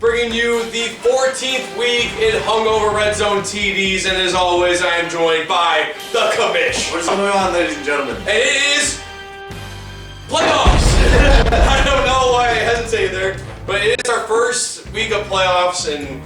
bringing you the 14th week in Hungover Red Zone TDs, and as always, I am joined by the Commish. What's going on, ladies and gentlemen? And it is playoffs! I don't know why I hesitated there, but it is our first week of playoffs, and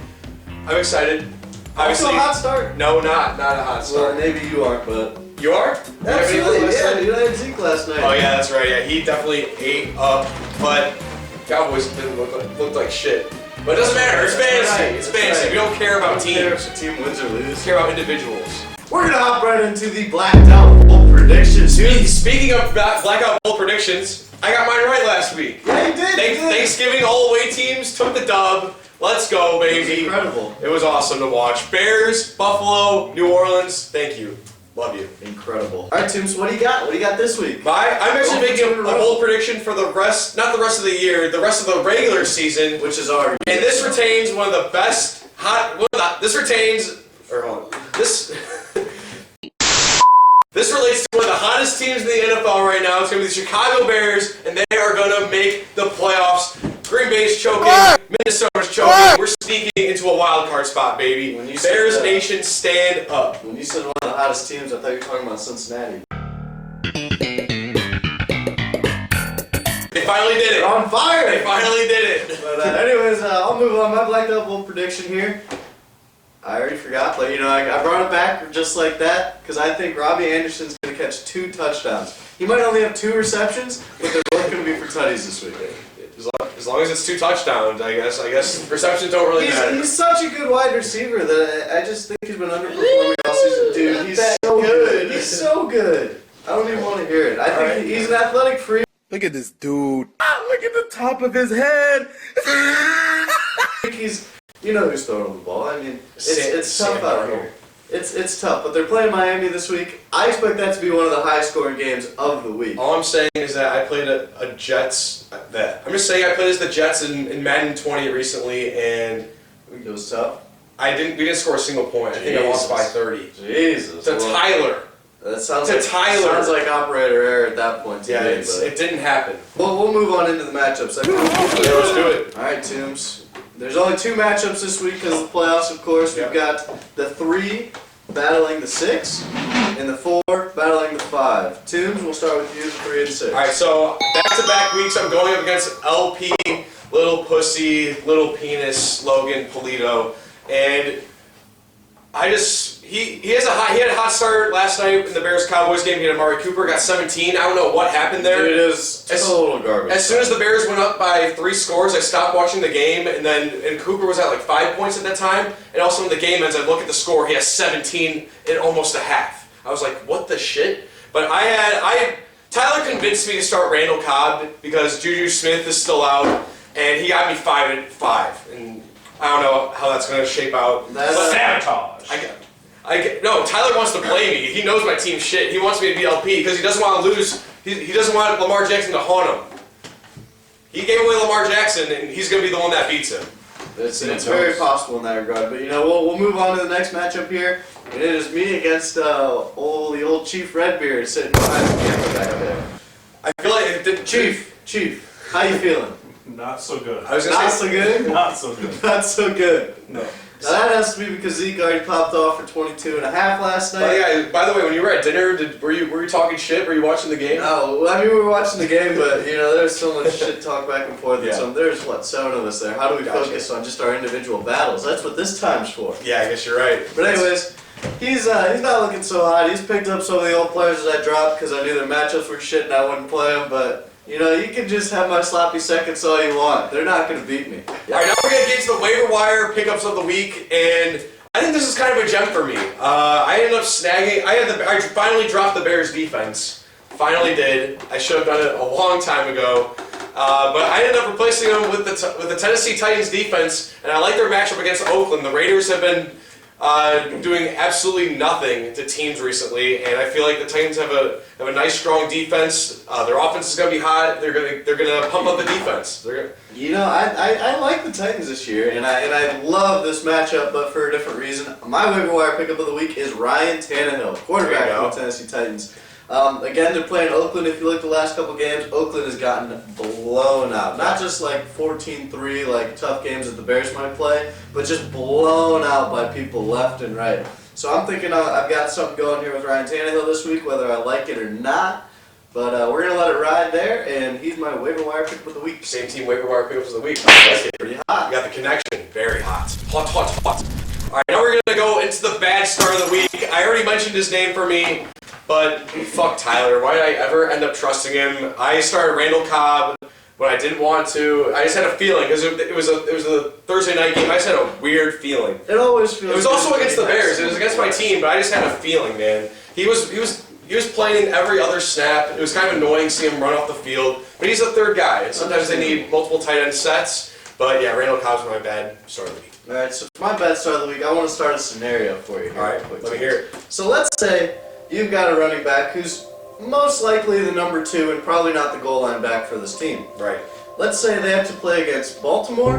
I'm excited. Obviously, a hot start? No, not a hot start. Well, maybe you aren't, but... You are? Absolutely, yeah, dude, I had Zeke last night. Oh yeah, that's right, yeah, he definitely ate up, but Cowboys didn't look like shit. But it doesn't matter, it's fantasy, it's fantasy. Right. We don't care about teams. We don't care if the team wins or loses. We care about individuals. We're gonna hop right into the blackout bowl predictions. Speaking of blackout bowl predictions, I got mine right last week. Yeah, you did. Thanksgiving all away teams took the dub. Let's go, baby. It was incredible. It was awesome to watch. Bears, Buffalo, New Orleans. Thank you. Love you. Incredible. All right, Tim, so what do you got? What do you got this week? I'm actually making a bold prediction for the rest, not the rest of the year, the rest of the regular season, which is our. And this retains one of the best this relates to one of the hottest teams in the NFL right now. It's going to be the Chicago Bears, and they are going to make the playoffs. Green Bay's choking, Minnesota's choking. We're sneaking into a wild card spot, baby. Bears Nation, stand up. When you said one of the hottest teams, I thought you were talking about Cincinnati. They finally did it. They're on fire. They finally did it. But anyways, I'll move on. My blackout bowl prediction here. I already forgot, but I brought it back just like that because I think Robbie Anderson's going to catch 2 touchdowns. He might only have 2 receptions, but they're both going to be for tutties this week. As long as it's 2 touchdowns, I guess receptions don't really matter. He's such a good wide receiver that I just think he's been underperforming all season. Dude, he's so good. He's so good. I don't even want to hear it. I think he's an athletic freak. Look at this dude. Look at the top of his head. He's, who's throwing the ball. I mean, it's tough out here. It's tough, but they're playing Miami this week. I expect that to be one of the highest scoring games of the week. All I'm saying is that I played a Jets. I'm just saying I played as the Jets in Madden 20 recently, and it was tough. We didn't score a single point. I think I lost by 30. Jesus. To Tyler. That sounds Tyler. like operator error at that point. Yeah, it didn't happen. We'll move on into the matchups. Yeah, let's do it. All right, Toombs. There's only 2 matchups this week because of the playoffs, of course. We've got the 3 battling the 6, and the 4 battling the 5. Toombs, we'll start with you, the 3 and 6. Alright, so back-to-back weeks I'm going up against LP, Little Pussy, Little Penis, Logan Polito, and he had a hot start last night in the Bears-Cowboys game. He had Amari Cooper, got 17. I don't know what happened there. It is total garbage. As soon as the Bears went up by 3 scores, I stopped watching the game, and Cooper was at like 5 points at that time, and also when the game ends, I look at the score, he has 17 in almost a half. I was like, what the shit? But Tyler convinced me to start Randall Cobb because Juju Smith is still out, and he got me 5-5, and I don't know how that's going to shape out. That's sabotage. No, Tyler wants to play me. He knows my team shit. He wants me to be LP because he doesn't want to lose. He doesn't want Lamar Jackson to haunt him. He gave away Lamar Jackson, and he's going to be the one that beats him. It's very possible in that regard. But, we'll move on to the next matchup here. And it is me against the old Chief Redbeard sitting behind the camera back there. I feel like Chief, how you feeling? Not so good. I was gonna say, Not so good. Not so good. No. Now that has to be because Zeke already popped off for 22 and a half last night. Oh yeah. By the way, when you were at dinner, were you talking shit? Were you watching the game? No, I mean we were watching the game, but there's so much shit talk back and forth. Yeah. So there's 7 of us there. How do we focus on just our individual battles? That's what this time's for. Yeah, I guess you're right. But anyways, he's not looking so hot. He's picked up some of the old players that I dropped because I knew their matchups were shit and I wouldn't play them. But you can just have my sloppy seconds all you want. They're not going to beat me. All right, now we're going to get to the waiver wire pickups of the week, and I think this is kind of a gem for me. I ended up snagging. I finally dropped the Bears defense. Finally did. I should have done it a long time ago. But I ended up replacing them with the Tennessee Titans defense, and I like their matchup against Oakland. The Raiders have been doing absolutely nothing to teams recently, and I feel like the Titans have a nice, strong defense. Their offense is going to be hot. They're gonna pump up the defense. I like the Titans this year, and I love this matchup, but for a different reason. My waiver wire pickup of the week is Ryan Tannehill, quarterback of the Tennessee Titans. Again, they're playing Oakland. If you look at the last couple games, Oakland has gotten blown out. Not just like 14-3, like tough games that the Bears might play, but just blown out by people left and right. So I'm thinking I've got something going here with Ryan Tannehill this week, whether I like it or not. But we're going to let it ride there, and he's my waiver wire pick of the week. Same team waiver wire pickups of the week. I like it. Pretty hot. You got the connection. Very hot. Hot, hot, hot. All right, now we're going to go into the bad start of the week. I already mentioned his name for me, but fuck Tyler. Why did I ever end up trusting him? I started Randall Cobb when I didn't want to. I just had a feeling, because it was a Thursday night game. I just had a weird feeling. It always feels It was also against the Bears. It was against my team, but I just had a feeling, man. He was playing in every other snap. It was kind of annoying seeing him run off the field. But he's a third guy, and sometimes they need multiple tight end sets. But yeah, Randall Cobb's my bad start of the week. Alright, so for my bad start of the week, I want to start a scenario for you here. Alright, let me hear it. So let's say you've got a running back who's most likely the number 2 and probably not the goal line back for this team. Right. Let's say they have to play against Baltimore,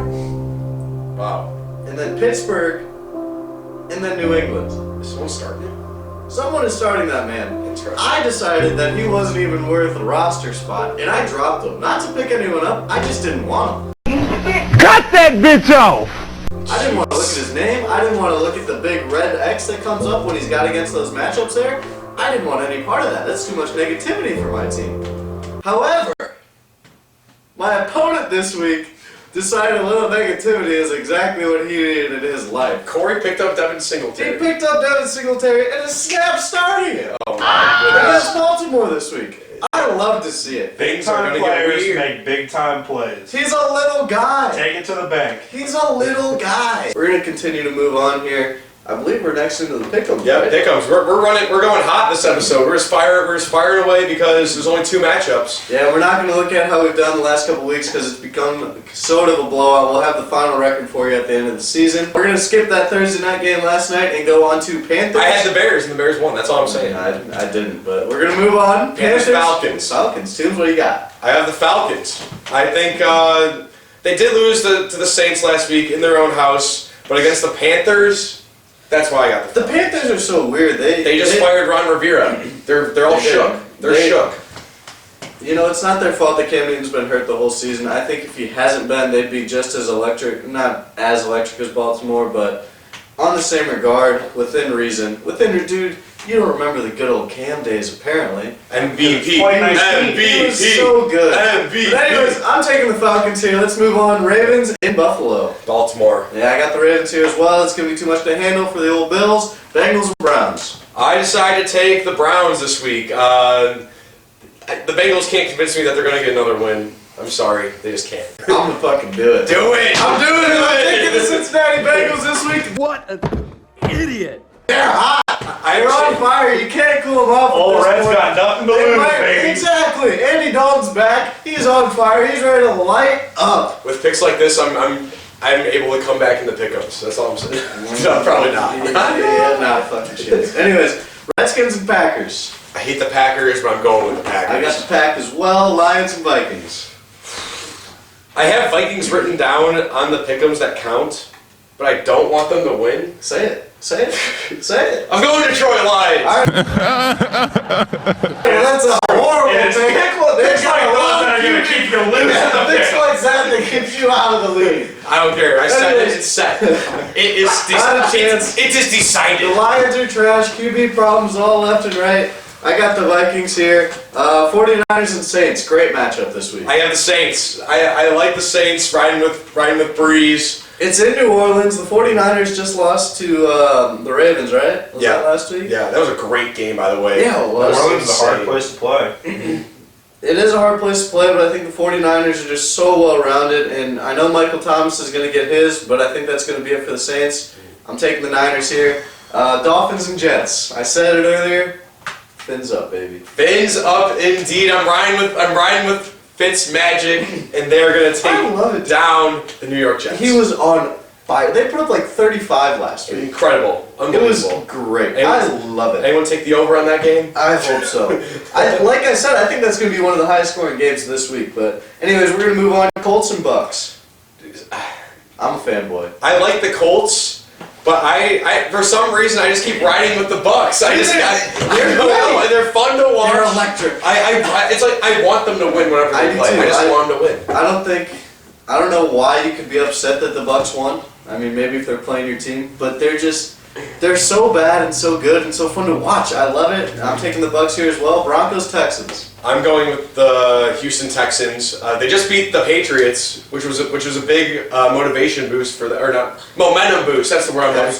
Wow. and then Pittsburgh, and then New England. Is someone starting it? Someone is starting that man. Interesting. I decided that he wasn't even worth a roster spot, and I dropped him. Not to pick anyone up, I just didn't want him. Cut that bitch off! I didn't want to look at his name. I didn't want to look at the big red X that comes up when he's got against those matchups there. I didn't want any part of that. That's too much negativity for my team. However, my opponent this week decided a little negativity is exactly what he needed in his life. Corey picked up Devin He Singletary. picked up Devin Singletary and is snap starting it Oh my against Baltimore this week. I love to see it. Big Things are time gonna get players weird. make big time plays. He's a little guy. Take it to the bank. He's a little guy. We're gonna continue to move on here. I believe we're next into the pick'em. Yeah, right? Pick'ems. We're going hot this episode. We're just firing away because there's only 2 matchups. Yeah, we're not going to look at how we've done the last couple weeks because it's become sort of a blowout. We'll have the final record for you at the end of the season. We're going to skip that Thursday night game last night and go on to Panthers. I had the Bears and the Bears won. That's all I'm saying. I didn't, but we're going to move on. Panthers, Falcons. Falcons. Toombs, what do you got? I have the Falcons. I think they did lose to the Saints last week in their own house, but against the Panthers, that's why I got The Panthers are so weird. They just fired Ron Rivera. They're all shook. They're shook. You know, it's not their fault that Cam Newton's been hurt the whole season. I think if he hasn't been, they'd be just as electric. Not as electric as Baltimore, but on the same regard, within reason. Dude, you don't remember the good old Cam days, apparently. MVP. 2019. He was so good. MVP. But anyways, I'm taking the Falcons here. Let's move on. Ravens in Buffalo. Baltimore. Yeah, I got the Ravens here as well. It's going to be too much to handle for the old Bills. Bengals and Browns. I decided to take the Browns this week. The Bengals can't convince me that they're going to get another win. I'm sorry, they just can't. I'm going to fucking do it. Do it! I'm doing it! I'm taking the Cincinnati Bengals this week. What an idiot! They're hot. They're on fire. You can't cool them off. Old Red's got nothing to lose, baby. Exactly. Andy Dalton's back. He's on fire. He's ready to light up. With picks like this, I'm able to come back in the pickups. That's all I'm saying. No, probably not. Yeah, nah, fucking shit. Anyways, Redskins and Packers. I hate the Packers, but I'm going with the Packers. I got the Pack as well. Lions and Vikings. I have Vikings written down on the pick'ems that count, but I don't want them to win. Say it. Say it. Say it. I'm going Detroit Lions. All right. That's a horrible It's pick. Picks like those that are going to keep you losing the Picks pick. like that keeps you out of the league. I don't care. I said Anyways. it's set. It is Not a chance. it is decided. The Lions are trash. QB problems all left and right. I got the Vikings here. 49ers and Saints. Great matchup this week. I have the Saints. I like the Saints riding with Breeze. It's in New Orleans. The 49ers just lost to the Ravens, right? Was that last week? Yeah, that was a great game, by the way. Yeah, it was. New Orleans is a hard Insane. place to play. It is a hard place to play, but I think the 49ers are just so well-rounded, and I know Michael Thomas is going to get his, but I think that's going to be it for the Saints. I'm taking the Niners here. Dolphins and Jets. I said it earlier. Fins up, baby. Fins up indeed. I'm riding with Fitz Magic, and they're gonna I love take it. down the New York Jets. He was on fire. They put up like 35 last week. incredible, It was unbelievable. great. Anyone- I love it. Anyone take the over on that game? I hope so. Like I said, I think that's going to be one of the highest scoring games this week. But anyways, we're going to move on to Colts and Bucks. I'm a fanboy. I like the Colts, But I for some reason I just keep riding with the Bucks. I don't know, and they're fun to watch. They're electric. It's like I want them to win whenever I they do play. too. I just want them to win. I don't know why you could be upset that the Bucks won. I mean, maybe if they're playing your team, but they're so bad and so good and so fun to watch. I love it. I'm taking the Bucks here as well. Broncos, Texans. I'm going with the Houston Texans. They just beat the Patriots, which was a big motivation boost momentum boost. That's the word I'm looking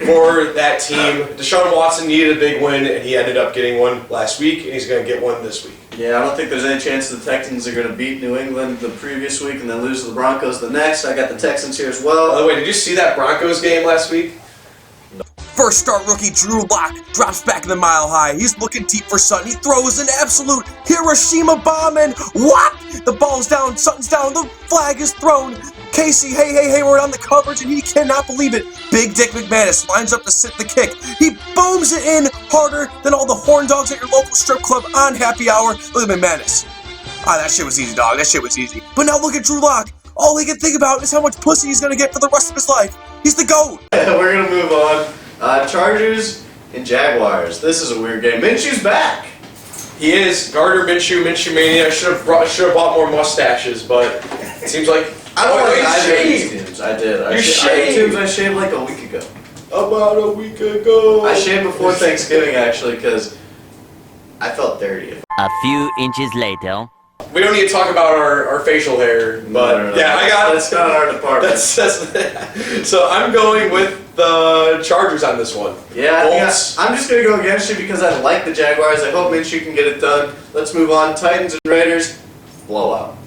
for that team. Deshaun Watson needed a big win, and he ended up getting one last week, and he's going to get one this week. Yeah, I don't think there's any chance the Texans are going to beat New England the previous week and then lose to the Broncos the next. I got the Texans here as well. By the way, did you see that Broncos game last week? First start rookie Drew Lock drops back in the mile high. He's looking deep for Sutton. He throws an absolute Hiroshima bomb and what? The ball's down, Sutton's down, the flag is thrown. Casey, hey, we're on the coverage and he cannot believe it. Big Dick McManus lines up to sit the kick. He booms it in harder than all the horn dogs at your local strip club on happy hour. Look at McManus. That shit was easy, dog. That shit was easy. But now look at Drew Lock. All he can think about is how much pussy he's gonna get for the rest of his life. He's the GOAT. We're going to move on. Chargers and Jaguars. This is a weird game. Minshew's back. He is. Gardner Minshew Mania. I should have bought more mustaches, but it seems like I don't like you either of these shaved. teams. I did. You shaved. I shaved like a week ago. About a week ago. I shaved before Thanksgiving actually because I felt dirty. A few inches later. We don't need to talk about our facial hair, but No. yeah, I got That's not our department. that's so I'm going with the Chargers on this one. Yeah, Bolts. I'm just going to go against you because I like the Jaguars. I hope Minshew can get it done. Let's move on. Titans and Raiders. Blowout.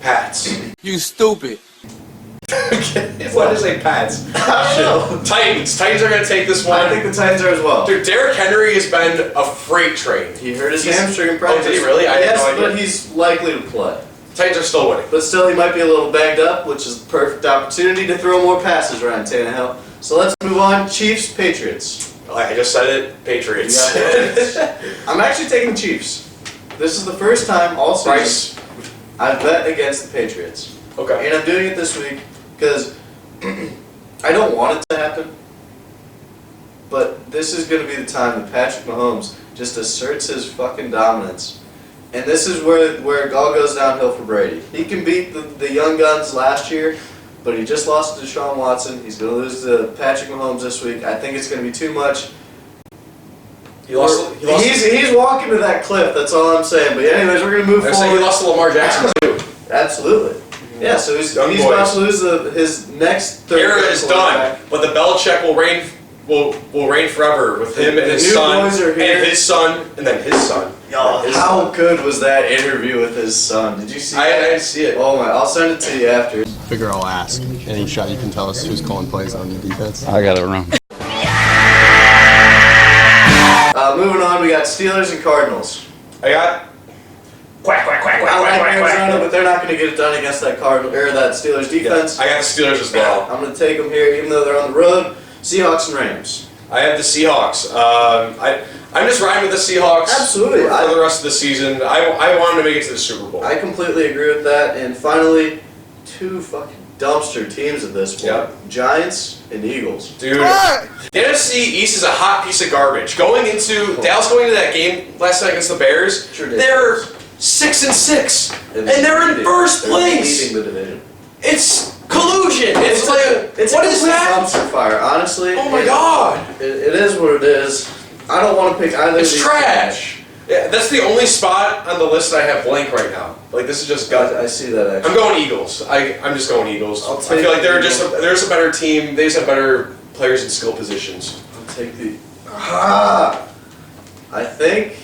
Pats. You stupid. Why did I say Pats? I don't know. Titans. Titans are going to take this one. I think the Titans are as well. Dude, Derrick Henry has been a freight train. He hurt his He's- hamstring in practice. Oh, did he really? I had yes, no idea. but he's likely to play. Titans are still winning. But still, he might be a little banged up, which is the perfect opportunity to throw more passes, Ryan Tannehill. So let's move on. Chiefs, Patriots. I just said it. Patriots. You got Patriots. I'm actually taking Chiefs. This is the first time all season Bryce. I've bet against the Patriots. Okay. And I'm doing it this week because I don't want it to happen. But this is going to be the time that Patrick Mahomes just asserts his fucking dominance. And this is where it all goes downhill for Brady. He can beat the young guns last year, but he just lost to Deshaun Watson. He's going to lose to Patrick Mahomes this week. I think it's going to be too much. He lost. He's walking to that cliff, that's all I'm saying. But anyways, we're going to move I forward. say he lost to Lamar Jackson too. Absolutely. Yeah, so he's Young about boys. to lose his next third Era is done, but the Belichick will reign forever with him and The his new son, boys are here. and his son, and then his son. His How son. good was that interview with his son? Did you see I that? didn't see it. Oh my, I'll send it to you after. Figure I'll ask. Any shot you can tell us who's calling plays on the defense? I got it wrong. Moving on, we got Steelers and Cardinals. I got Quack, quack, quack, I quack, like quack, quack, Arizona, quack. but they're not going to get it done against that that Steelers defense. I got the Steelers as well. I'm going to take them here, even though they're on the road. Seahawks and Rams. I have the Seahawks. I'm just riding with the Seahawks. Absolutely. For the rest of the season. I want them to make it to the Super Bowl. I completely agree with that. And finally, two fucking dumpster teams at this point. Yep. Giants and Eagles. Dude, the NFC East is a hot piece of garbage. Dallas going into that game last night against the Bears, they're 6-6, and they're in first place. Leading the division. It's collusion. It's like, It's what a is complete that? dumpster fire, honestly. Oh my god. It is what it is. I don't want to pick either of It's these trash. Yeah, that's the only spot on the list that I have blank right now. Like, this is just gut. I see that actually. I'm going Eagles. I'm just going Eagles. I'll I take feel like they're the just there's a better team. They just have better players in skill positions. I'll take the. I think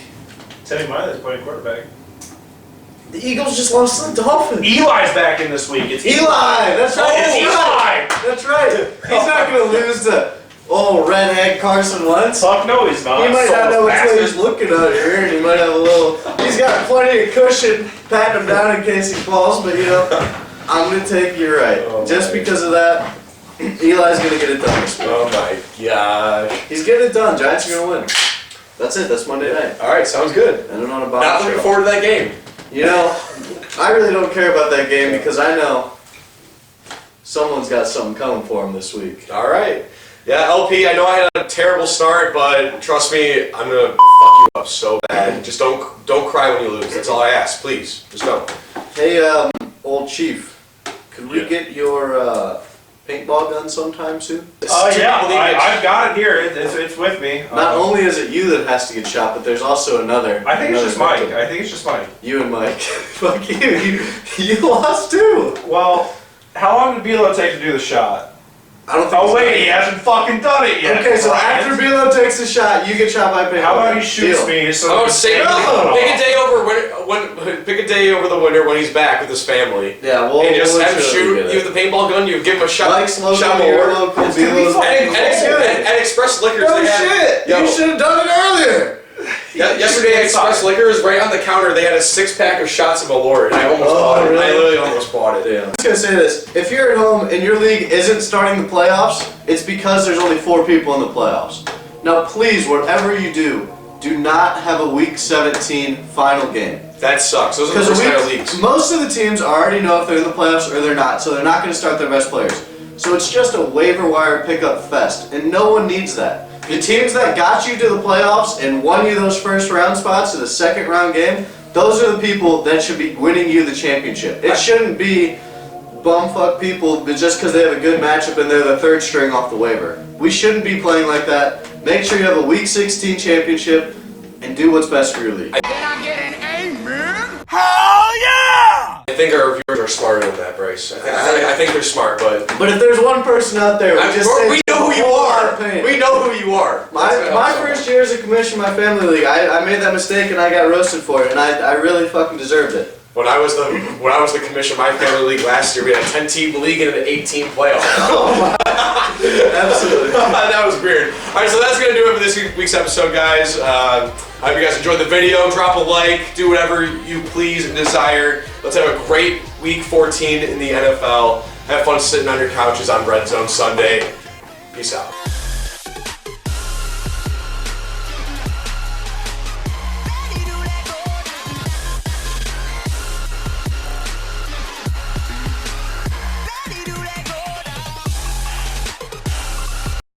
Teddy Miley's playing quarterback. the Eagles just lost to the Dolphins. Eli's back in this week. It's Eli, that's right. It's Eli! That's right. He's not going to lose to redhead Carson Wentz. Fuck no, he's not. He might not know which way Bastard. he's looking out here, and he might have a little. He's got plenty of cushion patting him down in case he falls, but I'm going to take you right. Oh Just my. because of that, Eli's going to get it done this week. Oh my gosh. He's getting it done. Giants are going to win. That's it. That's Monday night. All right, sounds good. And I'm on a Not bombshell. looking forward to that game. I really don't care about that game because I know someone's got something coming for him this week. All right. Yeah, LP, I know I had a terrible start, but trust me, I'm gonna fuck you up so bad. Just don't cry when you lose. That's all I ask, please. Just don't. Hey, old chief, could we get your paintball gun sometime soon? Oh yeah, I've got it here. It's with me. Not only is it you that has to get shot, but there's also another. I think it's another just Mike. victim. I think it's just Mike. You and Mike. Fuck you. You lost too. Well, how long did Bilo take to do the shot? I don't think. Oh wait, he hasn't fucking done it yet. Okay, so Brian. after Bilo takes the shot, you get shot by a paintball. How about gun. he shoots Deal. me? So Oh, say pick a day over pick a day over the winter when he's back with his family. Yeah, well, And just we'll have him let shoot get you it. with the paintball gun. You give him a shot. Mike's local, shot your more. local, It's gonna be Bilo's fucking local. And Express Liquors. No they had, shit! Yo, You should have done it earlier! yesterday at Express Liquors, right on the counter, they had a 6-pack of shots of Malort, and I almost bought it. really? I literally almost bought it. Yeah. I'm just gonna say this. If you're at home and your league isn't starting the playoffs, it's because there's only 4 people in the playoffs. Now please, whatever you do not have a week 17 final game. That sucks. Those are the Because worst kind of leagues. most of the teams already know if they're in the playoffs or they're not, so they're not going to start their best players. So it's just a waiver wire pickup fest, and no one needs that. The teams that got you to the playoffs and won you those first round spots to the second round game, those are the people that should be winning you the championship. It shouldn't be bumfuck people just because they have a good matchup and they're the 3rd string off the waiver. We shouldn't be playing like that. Make sure you have a week 16 championship and do what's best for your league. I think our viewers are smarter than that, Bryce. I think they're smart, but But if there's one person out there, we know who you are. We know who you are. My first year as a Commish in my family league, I made that mistake and I got roasted for it, and I really fucking deserved it. When I was the commissioner of my family league last year, we had a 10-team league and an 8-team playoff. Absolutely. That was weird. All right, so that's gonna do it for this week's episode, guys. I hope you guys enjoyed the video. Drop a like, do whatever you please and desire. Let's have a great week 14 in the NFL. Have fun sitting on your couches on Red Zone Sunday. Peace out.